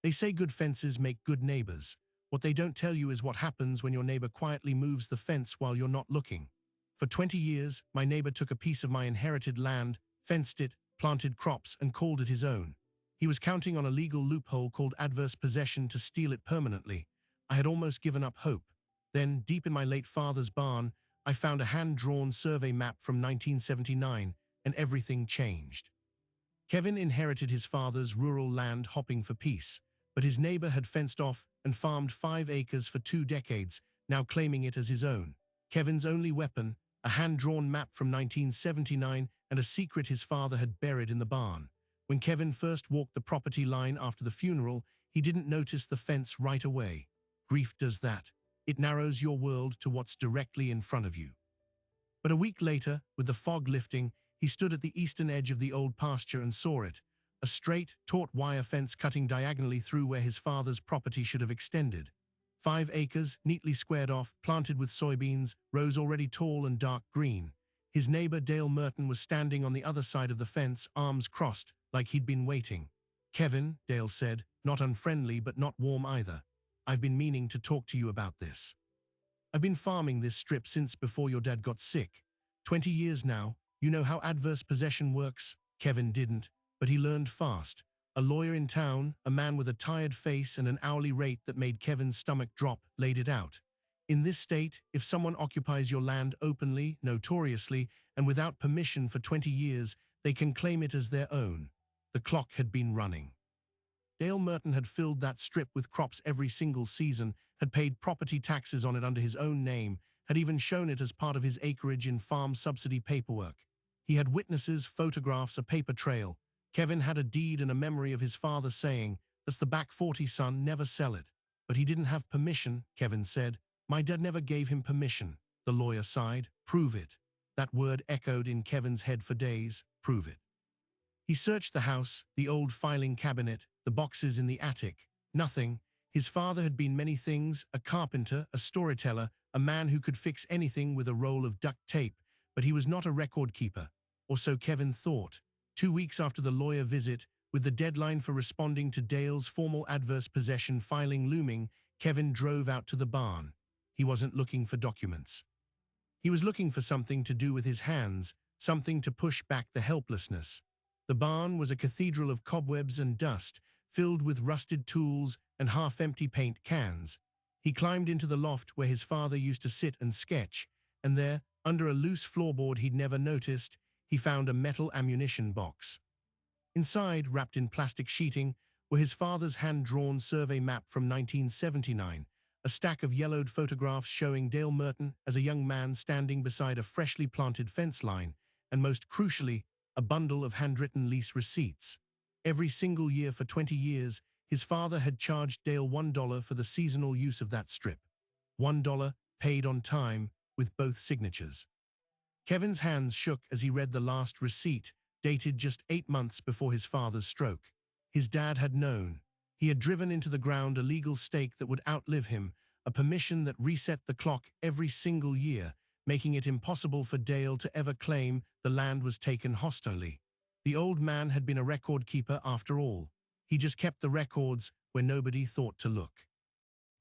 They say good fences make good neighbors. What they don't tell you is what happens when your neighbor quietly moves the fence while you're not looking. For 20 years, my neighbor took a piece of my inherited land, fenced it, planted crops, and called it his own. He was counting on a legal loophole called adverse possession to steal it permanently. I had almost given up hope. Then, deep in my late father's barn, I found a hand-drawn survey map from 1979, and everything changed. Kevin inherited his father's rural land hopping for peace, but his neighbor had fenced off and farmed 5 acres for 2 decades, now claiming it as his own. Kevin's only weapon, a hand-drawn map from 1979 and a secret his father had buried in the barn. When Kevin first walked the property line after the funeral, he didn't notice the fence right away. Grief does that. It narrows your world to what's directly in front of you. But a week later, with the fog lifting, he stood at the eastern edge of the old pasture and saw it, a straight, taut wire fence cutting diagonally through where his father's property should have extended. 5 acres, neatly squared off, planted with soybeans, rose already tall and dark green. His neighbor Dale Merton was standing on the other side of the fence, arms crossed, like he'd been waiting. "Kevin," Dale said, not unfriendly but not warm either, "I've been meaning to talk to you about this. I've been farming this strip since before your dad got sick. 20 years now. You know how adverse possession works?" Kevin didn't, but he learned fast. A lawyer in town, a man with a tired face and an hourly rate that made Kevin's stomach drop, laid it out. In this state, if someone occupies your land openly, notoriously, and without permission for 20 years, they can claim it as their own. The clock had been running. Dale Merton had filled that strip with crops every single season, had paid property taxes on it under his own name, had even shown it as part of his acreage in farm subsidy paperwork. He had witnesses, photographs, a paper trail. Kevin had a deed and a memory of his father saying, "That's the back 40, son, never sell it." But he didn't have permission, Kevin said. "My dad never gave him permission." The lawyer sighed. "Prove it." That word echoed in Kevin's head for days. Prove it. He searched the house, the old filing cabinet, the boxes in the attic. Nothing. His father had been many things, a carpenter, a storyteller, a man who could fix anything with a roll of duct tape, but he was not a record keeper. Or so Kevin thought. 2 weeks after the lawyer visit, with the deadline for responding to Dale's formal adverse possession filing looming, Kevin drove out to the barn. He wasn't looking for documents. He was looking for something to do with his hands, something to push back the helplessness. The barn was a cathedral of cobwebs and dust, filled with rusted tools and half-empty paint cans. He climbed into the loft where his father used to sit and sketch, and there, under a loose floorboard he'd never noticed, he found a metal ammunition box. Inside, wrapped in plastic sheeting, were his father's hand-drawn survey map from 1979, a stack of yellowed photographs showing Dale Merton as a young man standing beside a freshly planted fence line, and most crucially, a bundle of handwritten lease receipts. Every single year for 20 years, his father had charged Dale $1 for the seasonal use of that strip. $1 paid on time, with both signatures. Kevin's hands shook as he read the last receipt, dated just 8 months before his father's stroke. His dad had known. He had driven into the ground a legal stake that would outlive him, a permission that reset the clock every single year, making it impossible for Dale to ever claim the land was taken hostilely. The old man had been a record keeper after all. He just kept the records where nobody thought to look.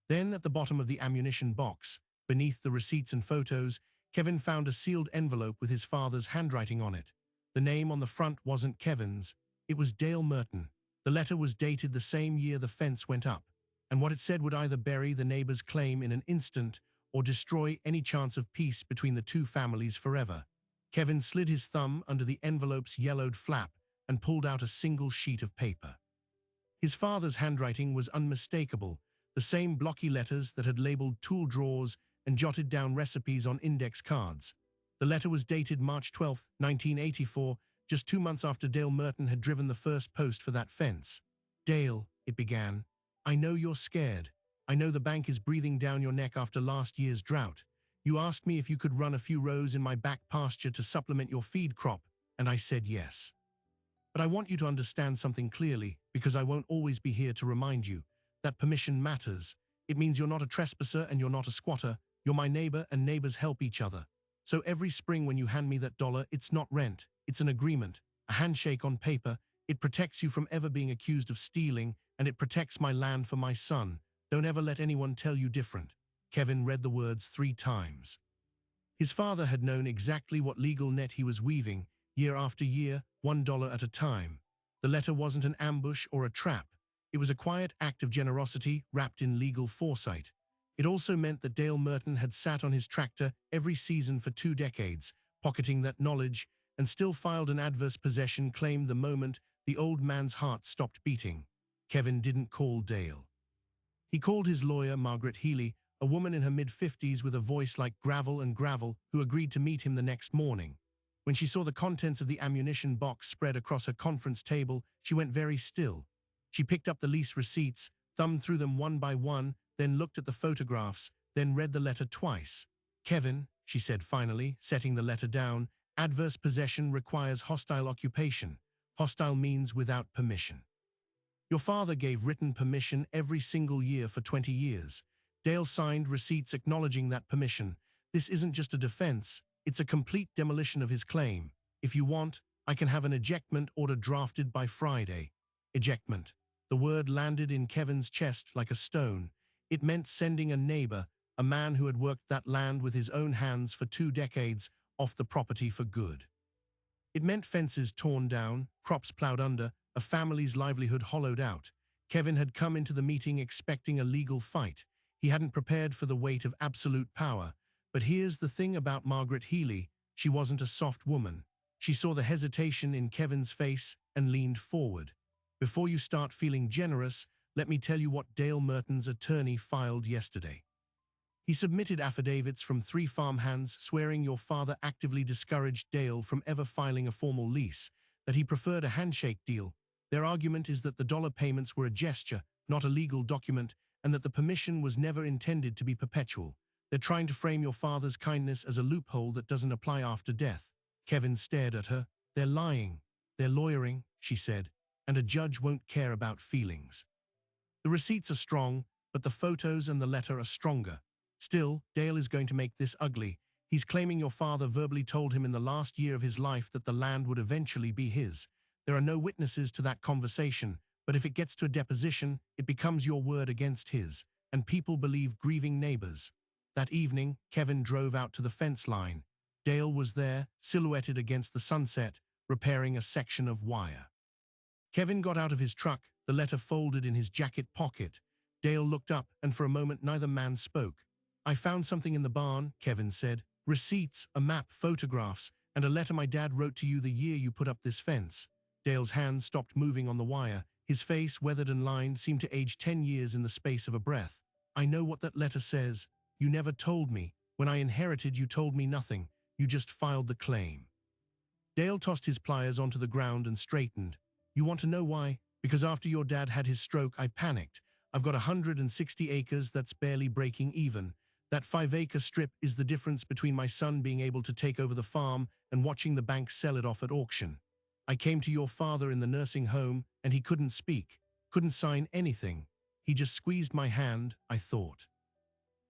Then, at the bottom of the ammunition box, beneath the receipts and photos, Kevin found a sealed envelope with his father's handwriting on it. The name on the front wasn't Kevin's, it was Dale Merton. The letter was dated the same year the fence went up, and what it said would either bury the neighbor's claim in an instant or destroy any chance of peace between the two families forever. Kevin slid his thumb under the envelope's yellowed flap and pulled out a single sheet of paper. His father's handwriting was unmistakable, the same blocky letters that had labeled tool drawers and jotted down recipes on index cards. The letter was dated March 12, 1984, just 2 months after Dale Merton had driven the first post for that fence. "Dale," it began, "I know you're scared. I know the bank is breathing down your neck after last year's drought. You asked me if you could run a few rows in my back pasture to supplement your feed crop, and I said yes. But I want you to understand something clearly, because I won't always be here to remind you. That permission matters. It means you're not a trespasser and you're not a squatter. You're my neighbor, and neighbors help each other. So every spring when you hand me that dollar, it's not rent, it's an agreement, a handshake on paper. It protects you from ever being accused of stealing, and it protects my land for my son. Don't ever let anyone tell you different." Kevin read the words 3 times. His father had known exactly what legal net he was weaving, year after year, $1 at a time. The letter wasn't an ambush or a trap. It was a quiet act of generosity wrapped in legal foresight. It also meant that Dale Merton had sat on his tractor every season for 2 decades, pocketing that knowledge, and still filed an adverse possession claim the moment the old man's heart stopped beating. Kevin didn't call Dale. He called his lawyer, Margaret Healy, a woman in her mid-50s with a voice like gravel, who agreed to meet him the next morning. When she saw the contents of the ammunition box spread across her conference table, she went very still. She picked up the lease receipts, thumbed through them one by one, then looked at the photographs, then read the letter twice. "Kevin," she said finally, setting the letter down, "adverse possession requires hostile occupation. Hostile means without permission. Your father gave written permission every single year for 20 years. Dale signed receipts acknowledging that permission. This isn't just a defense, it's a complete demolition of his claim. If you want, I can have an ejectment order drafted by Friday." Ejectment. The word landed in Kevin's chest like a stone. It meant sending a neighbor, a man who had worked that land with his own hands for 2 decades, off the property for good. It meant fences torn down, crops plowed under, a family's livelihood hollowed out. Kevin had come into the meeting expecting a legal fight. He hadn't prepared for the weight of absolute power. But here's the thing about Margaret Healy. She wasn't a soft woman. She saw the hesitation in Kevin's face and leaned forward. "Before you start feeling generous, let me tell you what Dale Merton's attorney filed yesterday. He submitted affidavits from 3 farmhands swearing your father actively discouraged Dale from ever filing a formal lease, that he preferred a handshake deal. Their argument is that the dollar payments were a gesture, not a legal document, and that the permission was never intended to be perpetual. They're trying to frame your father's kindness as a loophole that doesn't apply after death." Kevin stared at her. "They're lying. They're lawyering," she said, "and a judge won't care about feelings. The receipts are strong, but the photos and the letter are stronger. Still, Dale is going to make this ugly. He's claiming your father verbally told him in the last year of his life that the land would eventually be his. There are no witnesses to that conversation, but if it gets to a deposition, it becomes your word against his, and people believe grieving neighbors." That evening, Kevin drove out to the fence line. Dale was there, silhouetted against the sunset, repairing a section of wire. Kevin got out of his truck, the letter folded in his jacket pocket. Dale looked up, and for a moment neither man spoke. "I found something in the barn," Kevin said. "Receipts, a map, photographs, and a letter my dad wrote to you the year you put up this fence." Dale's hands stopped moving on the wire. His face, weathered and lined, seemed to age 10 years in the space of a breath. "I know what that letter says. You never told me. When I inherited, you told me nothing. You just filed the claim." Dale tossed his pliers onto the ground and straightened. "You want to know why? Because after your dad had his stroke, I panicked. I've got 160 acres that's barely breaking even. That 5-acre strip is the difference between my son being able to take over the farm and watching the bank sell it off at auction. I came to your father in the nursing home, and he couldn't speak, couldn't sign anything. He just squeezed my hand, I thought.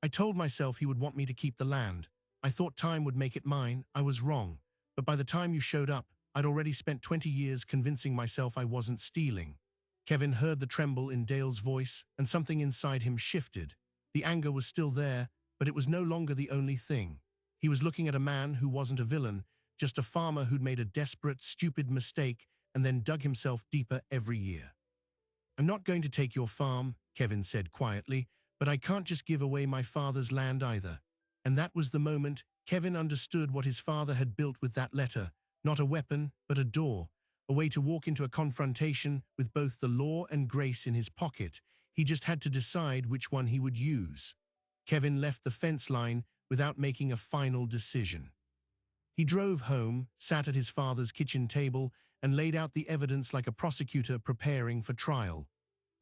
I told myself he would want me to keep the land. I thought time would make it mine. I was wrong. But by the time you showed up, I'd already spent 20 years convincing myself I wasn't stealing." Kevin heard the tremble in Dale's voice, and something inside him shifted. The anger was still there, but it was no longer the only thing. He was looking at a man who wasn't a villain, just a farmer who'd made a desperate, stupid mistake and then dug himself deeper every year. "I'm not going to take your farm," Kevin said quietly, "but I can't just give away my father's land either." And that was the moment Kevin understood what his father had built with that letter. Not a weapon, but a door. A way to walk into a confrontation with both the law and grace in his pocket. He just had to decide which one he would use. Kevin left the fence line without making a final decision. He drove home, sat at his father's kitchen table, and laid out the evidence like a prosecutor preparing for trial.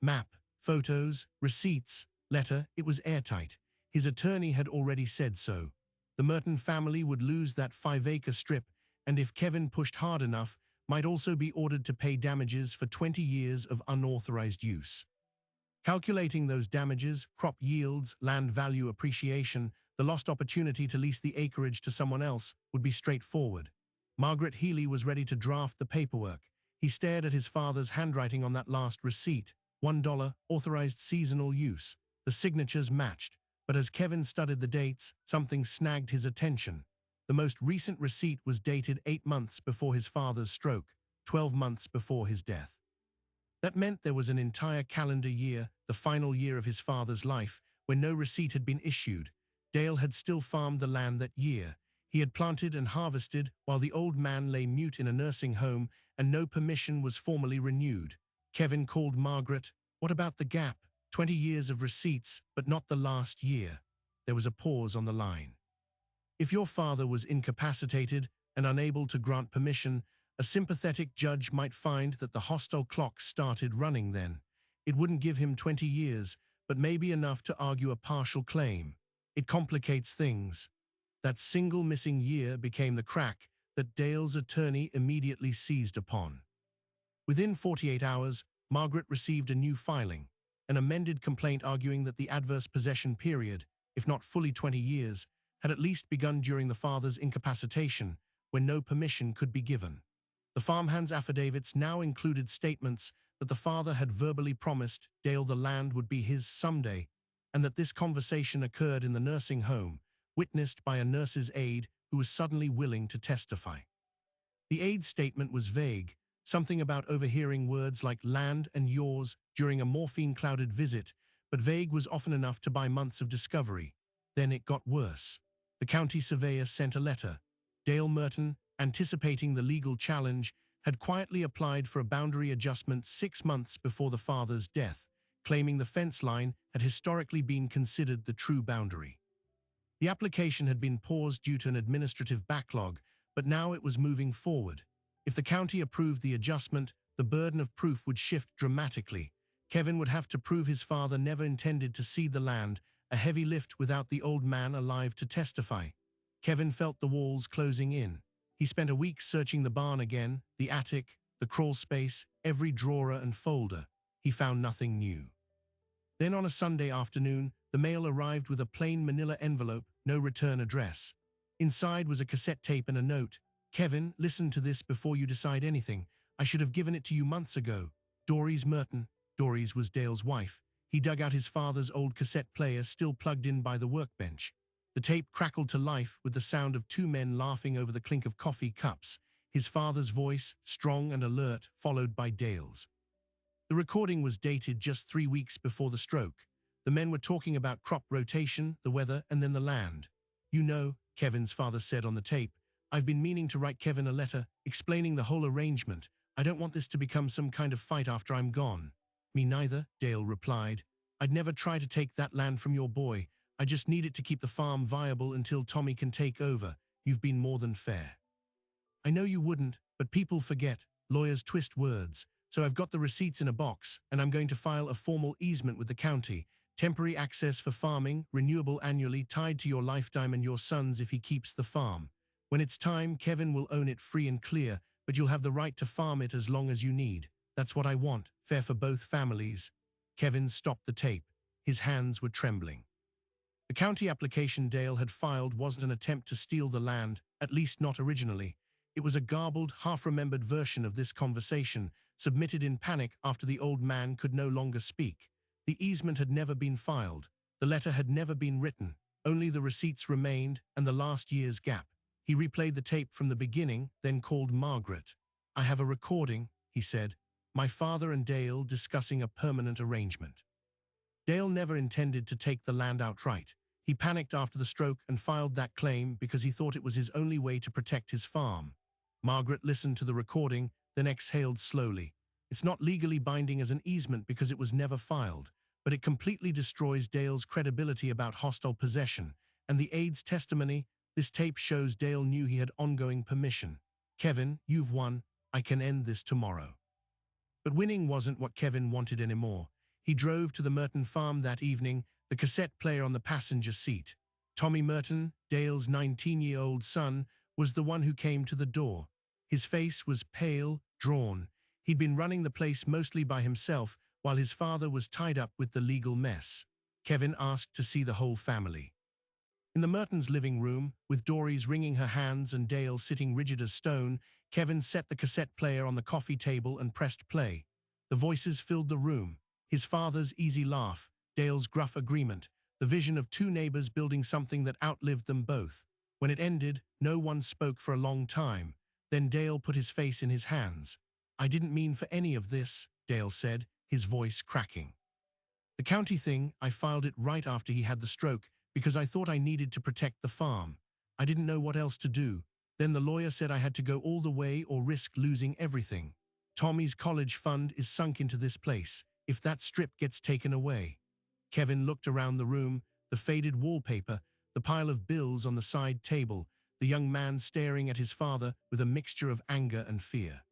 Map, photos, receipts, letter, it was airtight. His attorney had already said so. The Merton family would lose that 5-acre strip, and if Kevin pushed hard enough, might also be ordered to pay damages for 20 years of unauthorized use. Calculating those damages, crop yields, land value appreciation, the lost opportunity to lease the acreage to someone else, would be straightforward. Margaret Healy was ready to draft the paperwork. He stared at his father's handwriting on that last receipt. $1, authorized seasonal use. The signatures matched, but as Kevin studied the dates, something snagged his attention. The most recent receipt was dated 8 months before his father's stroke, 12 months before his death. That meant there was an entire calendar year, the final year of his father's life, when no receipt had been issued. Dale had still farmed the land that year. He had planted and harvested while the old man lay mute in a nursing home, and no permission was formally renewed. Kevin called Margaret. What about the gap? 20 years of receipts, but not the last year. There was a pause on the line. If your father was incapacitated and unable to grant permission, a sympathetic judge might find that the hostile clock started running then. It wouldn't give him 20 years, but maybe enough to argue a partial claim. It complicates things. That single missing year became the crack that Dale's attorney immediately seized upon. Within 48 hours, Margaret received a new filing, an amended complaint arguing that the adverse possession period, if not fully 20 years, had at least begun during the father's incapacitation, when no permission could be given. The farmhands' affidavits now included statements that the father had verbally promised Dale the land would be his someday, and that this conversation occurred in the nursing home, witnessed by a nurse's aide who was suddenly willing to testify. The aide's statement was vague, something about overhearing words like land and yours during a morphine-clouded visit, but vague was often enough to buy months of discovery. Then it got worse. The county surveyor sent a letter. Dale Merton, anticipating the legal challenge, had quietly applied for a boundary adjustment 6 months before the father's death, claiming the fence line had historically been considered the true boundary. The application had been paused due to an administrative backlog, but now it was moving forward. If the county approved the adjustment, the burden of proof would shift dramatically. Kevin would have to prove his father never intended to cede the land, a heavy lift without the old man alive to testify. Kevin felt the walls closing in. He spent a week searching the barn again, the attic, the crawl space, every drawer and folder. He found nothing new. Then on a Sunday afternoon, the mail arrived with a plain manila envelope, no return address. Inside was a cassette tape and a note. Kevin, listen to this before you decide anything. I should have given it to you months ago. Doris Merton. Doris was Dale's wife. He dug out his father's old cassette player still plugged in by the workbench. The tape crackled to life with the sound of 2 men laughing over the clink of coffee cups. His father's voice, strong and alert, followed by Dale's. The recording was dated just 3 weeks before the stroke. The men were talking about crop rotation, the weather, and then the land. You know, Kevin's father said on the tape, I've been meaning to write Kevin a letter, explaining the whole arrangement. I don't want this to become some kind of fight after I'm gone. Me neither, Dale replied. I'd never try to take that land from your boy. I just need it to keep the farm viable until Tommy can take over. You've been more than fair. I know you wouldn't, but people forget. Lawyers twist words. So I've got the receipts in a box, and I'm going to file a formal easement with the county. Temporary access for farming, renewable annually, tied to your lifetime and your son's if he keeps the farm. When it's time, Kevin will own it free and clear, but you'll have the right to farm it as long as you need. That's what I want, fair for both families. Kevin stopped the tape. His hands were trembling. The county application Dale had filed wasn't an attempt to steal the land, at least not originally. It was a garbled, half-remembered version of this conversation, submitted in panic after the old man could no longer speak. The easement had never been filed. The letter had never been written. Only the receipts remained and the last year's gap. He replayed the tape from the beginning, then called Margaret. I have a recording, he said. My father and Dale discussing a permanent arrangement. Dale never intended to take the land outright. He panicked after the stroke and filed that claim because he thought it was his only way to protect his farm. Margaret listened to the recording, then exhaled slowly. It's not legally binding as an easement because it was never filed, but it completely destroys Dale's credibility about hostile possession, and the aide's testimony. This tape shows Dale knew he had ongoing permission. Kevin, you've won. I can end this tomorrow. But winning wasn't what Kevin wanted anymore. He drove to the Merton farm that evening, the cassette player on the passenger seat. Tommy Merton, Dale's 19-year-old son, was the one who came to the door. His face was pale, drawn. He'd been running the place mostly by himself while his father was tied up with the legal mess. Kevin asked to see the whole family. In the Mertons' living room, with Doris wringing her hands and Dale sitting rigid as stone, Kevin set the cassette player on the coffee table and pressed play. The voices filled the room. His father's easy laugh, Dale's gruff agreement, the vision of two neighbors building something that outlived them both. When it ended, no one spoke for a long time. Then Dale put his face in his hands. "I didn't mean for any of this," Dale said, his voice cracking. "The county thing, I filed it right after he had the stroke because I thought I needed to protect the farm. I didn't know what else to do. Then the lawyer said I had to go all the way or risk losing everything. Tommy's college fund is sunk into this place. If that strip gets taken away." Kevin looked around the room, the faded wallpaper, the pile of bills on the side table, the young man staring at his father with a mixture of anger and fear.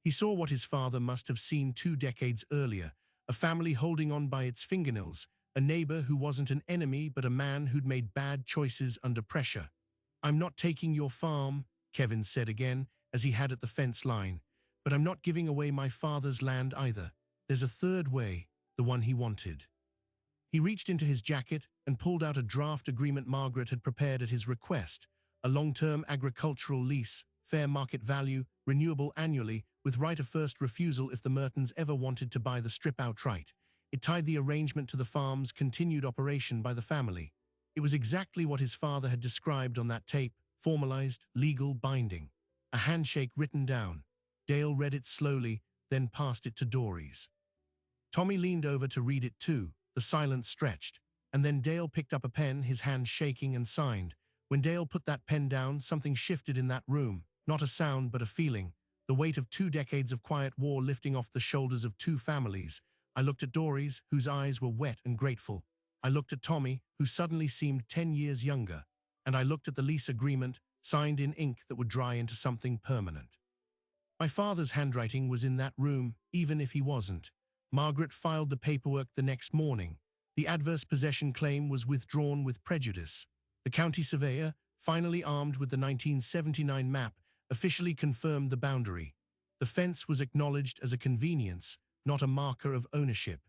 He saw what his father must have seen 2 decades earlier, a family holding on by its fingernails, a neighbor who wasn't an enemy but a man who'd made bad choices under pressure. "I'm not taking your farm," Kevin said again, as he had at the fence line, "but I'm not giving away my father's land either. There's a third way, the one he wanted." He reached into his jacket and pulled out a draft agreement Margaret had prepared at his request, a long-term agricultural lease, fair market value, renewable annually, with right of first refusal if the Mertons ever wanted to buy the strip outright. It tied the arrangement to the farm's continued operation by the family. It was exactly what his father had described on that tape, formalized, legal, binding. A handshake written down. Dale read it slowly, then passed it to Doris. Tommy leaned over to read it too, the silence stretched, and then Dale picked up a pen, his hand shaking, and signed. When Dale put that pen down, something shifted in that room, not a sound but a feeling, the weight of 2 decades of quiet war lifting off the shoulders of two families. I looked at Doris, whose eyes were wet and grateful. I looked at Tommy, who suddenly seemed 10 years younger, and I looked at the lease agreement, signed in ink that would dry into something permanent. My father's handwriting was in that room, even if he wasn't. Margaret filed the paperwork the next morning. The adverse possession claim was withdrawn with prejudice. The county surveyor, finally armed with the 1979 map, officially confirmed the boundary. The fence was acknowledged as a convenience, not a marker of ownership.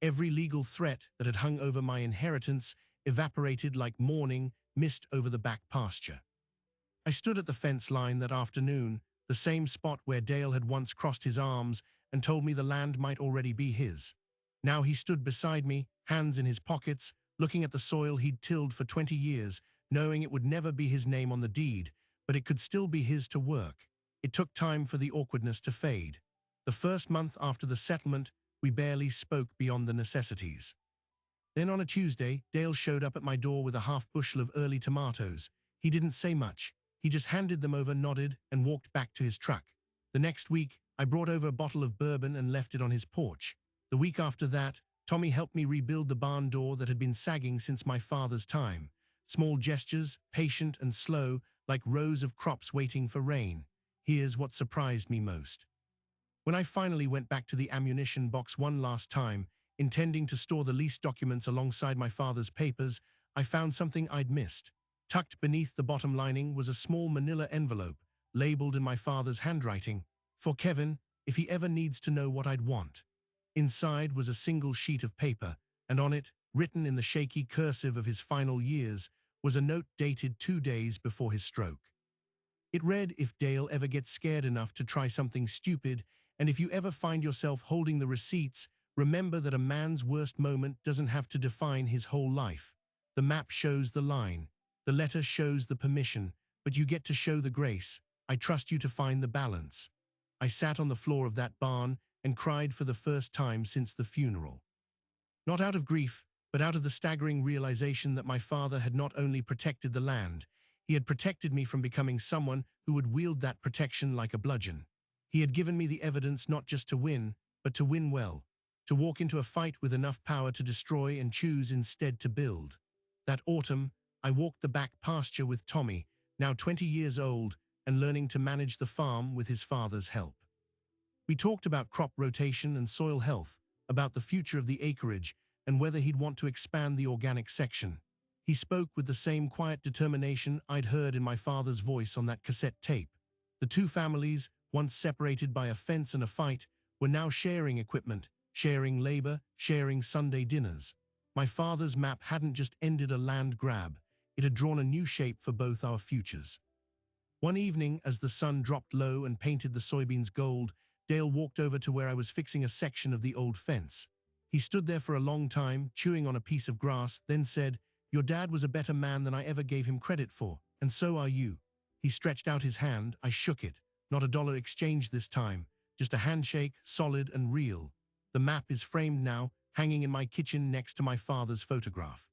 Every legal threat that had hung over my inheritance evaporated like morning mist over the back pasture. I stood at the fence line that afternoon, the same spot where Dale had once crossed his arms and told me the land might already be his. Now he stood beside me, hands in his pockets, looking at the soil he'd tilled for 20 years, knowing it would never be his name on the deed, but it could still be his to work. It took time for the awkwardness to fade. The first month after the settlement, we barely spoke beyond the necessities. Then on a Tuesday, Dale showed up at my door with a half bushel of early tomatoes. He didn't say much. He just handed them over, nodded, and walked back to his truck. The next week, I brought over a bottle of bourbon and left it on his porch. The week after that, Tommy helped me rebuild the barn door that had been sagging since my father's time. Small gestures, patient and slow, like rows of crops waiting for rain. Here's what surprised me most. When I finally went back to the ammunition box one last time, intending to store the lease documents alongside my father's papers, I found something I'd missed. Tucked beneath the bottom lining was a small manila envelope, labeled in my father's handwriting, "For Kevin, if he ever needs to know what I'd want." Inside was a single sheet of paper, and on it, written in the shaky cursive of his final years, was a note dated 2 days before his stroke. It read, "If Dale ever gets scared enough to try something stupid, and if you ever find yourself holding the receipts, remember that a man's worst moment doesn't have to define his whole life. The map shows the line. The letter shows the permission, but you get to show the grace. I trust you to find the balance." I sat on the floor of that barn and cried for the first time since the funeral. Not out of grief, but out of the staggering realization that my father had not only protected the land, he had protected me from becoming someone who would wield that protection like a bludgeon. He had given me the evidence not just to win, but to win well, to walk into a fight with enough power to destroy and choose instead to build. That autumn, I walked the back pasture with Tommy, now 20 years old, and learning to manage the farm with his father's help. We talked about crop rotation and soil health, about the future of the acreage, and whether he'd want to expand the organic section. He spoke with the same quiet determination I'd heard in my father's voice on that cassette tape. The two families, once separated by a fence and a fight, were now sharing equipment, sharing labor, sharing Sunday dinners. My father's map hadn't just ended a land grab, it had drawn a new shape for both our futures. One evening, as the sun dropped low and painted the soybeans gold, Dale walked over to where I was fixing a section of the old fence. He stood there for a long time, chewing on a piece of grass, then said, "Your dad was a better man than I ever gave him credit for, and so are you." He stretched out his hand. I shook it. Not a dollar exchanged this time, just a handshake, solid and real. The map is framed now, hanging in my kitchen next to my father's photograph.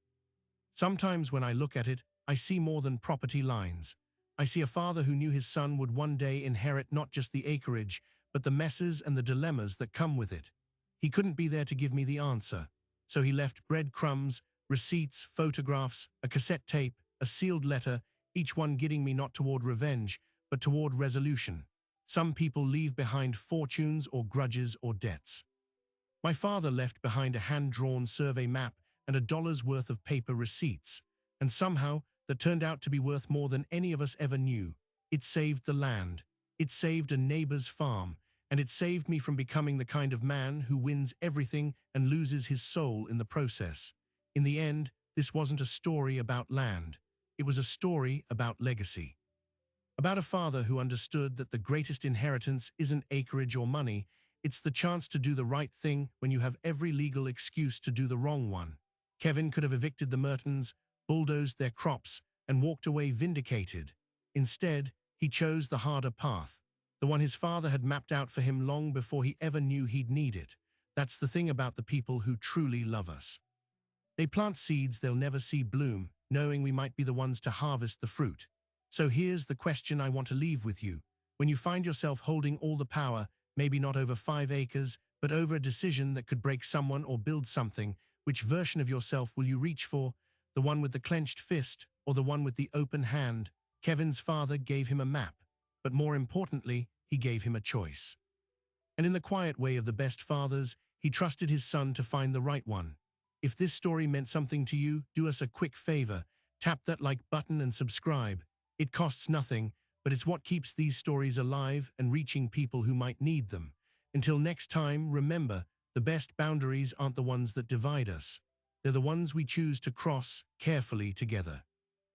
Sometimes when I look at it, I see more than property lines. I see a father who knew his son would one day inherit not just the acreage, but the messes and the dilemmas that come with it. He couldn't be there to give me the answer, so he left breadcrumbs, receipts, photographs, a cassette tape, a sealed letter, each one guiding me not toward revenge, but toward resolution. Some people leave behind fortunes or grudges or debts. My father left behind a hand-drawn survey map and a dollar's worth of paper receipts, and somehow that turned out to be worth more than any of us ever knew. It saved the land. It saved a neighbor's farm, and it saved me from becoming the kind of man who wins everything and loses his soul in the process. In the end, this wasn't a story about land. It was a story about legacy. About a father who understood that the greatest inheritance isn't acreage or money, it's the chance to do the right thing when you have every legal excuse to do the wrong one. Kevin could have evicted the Mertons, bulldozed their crops, and walked away vindicated. Instead, he chose the harder path, the one his father had mapped out for him long before he ever knew he'd need it. That's the thing about the people who truly love us. They plant seeds they'll never see bloom, knowing we might be the ones to harvest the fruit. So here's the question I want to leave with you. When you find yourself holding all the power, maybe not over 5 acres, but over a decision that could break someone or build something, which version of yourself will you reach for? The one with the clenched fist or the one with the open hand? Kevin's father gave him a map, but more importantly, he gave him a choice. And in the quiet way of the best fathers, he trusted his son to find the right one. If this story meant something to you, do us a quick favor. Tap that like button and subscribe. It costs nothing, but it's what keeps these stories alive and reaching people who might need them. Until next time, remember, the best boundaries aren't the ones that divide us. They're the ones we choose to cross carefully together.